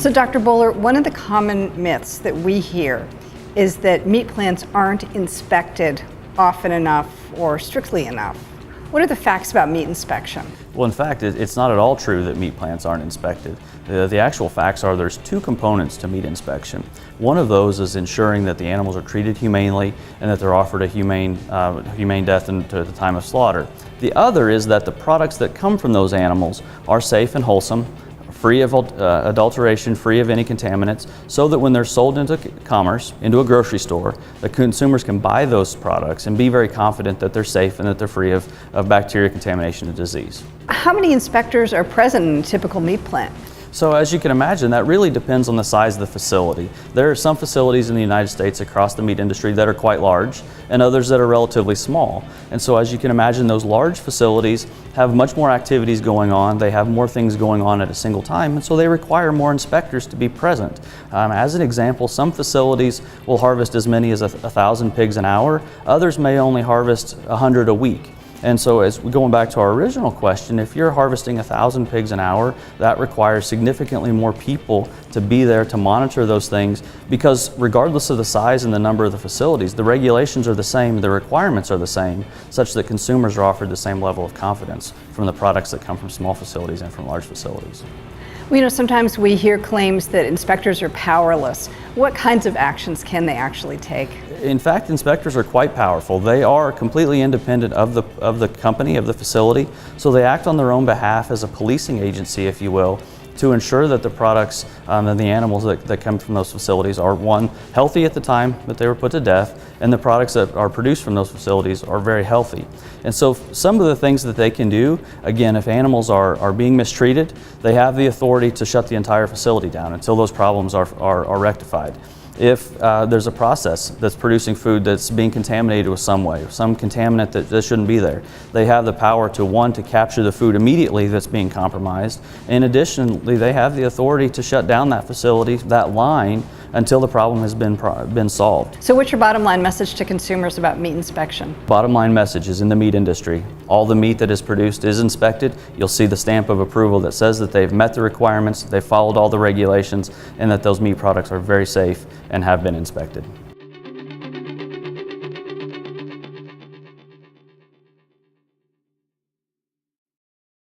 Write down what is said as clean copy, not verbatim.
So Dr. Boller, one of the common myths that we hear is that meat plants aren't inspected often enough or strictly enough. What are the facts about meat inspection? Well, in fact, it's not at all true that meat plants aren't inspected. The actual facts are there's two components to meat inspection. One of those is ensuring that the animals are treated humanely and that they're offered a humane death at the time of slaughter. The other is that the products that come from those animals are safe and wholesome, free of adulteration, free of any contaminants, so that when they're sold into commerce, into a grocery store, the consumers can buy those products and be very confident that they're safe and that they're free of bacteria contamination and disease. How many inspectors are present in a typical meat plant? So as you can imagine, that really depends on the size of the facility. There are some facilities in the United States across the meat industry that are quite large and others that are relatively small. And so as you can imagine, those large facilities have much more activities going on. They have more things going on at a single time, and so they require more inspectors to be present. As an example, some facilities will harvest as many as 1,000 pigs an hour. Others may only harvest 100 a week. And so as we're going back to our original question, if you're harvesting 1,000 pigs an hour, that requires significantly more people to be there to monitor those things, because regardless of the size and the number of the facilities, the regulations are the same, the requirements are the same, such that consumers are offered the same level of confidence from the products that come from small facilities and from large facilities. Well, sometimes we hear claims that inspectors are powerless. What kinds of actions can they actually take? In fact, inspectors are quite powerful. They are completely independent of the company, of the facility, so they act on their own behalf as a policing agency, if you will, to ensure that the products and the animals that come from those facilities are, one, healthy at the time that they were put to death, and the products that are produced from those facilities are very healthy. And so some of the things that they can do, again, if animals are being mistreated, they have the authority to shut the entire facility down until those problems are rectified. If there's a process that's producing food that's being contaminated with some way, some contaminant that shouldn't be there, they have the power to, one, to capture the food immediately that's being compromised, and additionally, they have the authority to shut down that facility, that line, until the problem has been solved. So what's your bottom line message to consumers about meat inspection? Bottom line message is, in the meat industry, all the meat that is produced is inspected. You'll see the stamp of approval that says that they've met the requirements, they've followed all the regulations, and that those meat products are very safe and have been inspected.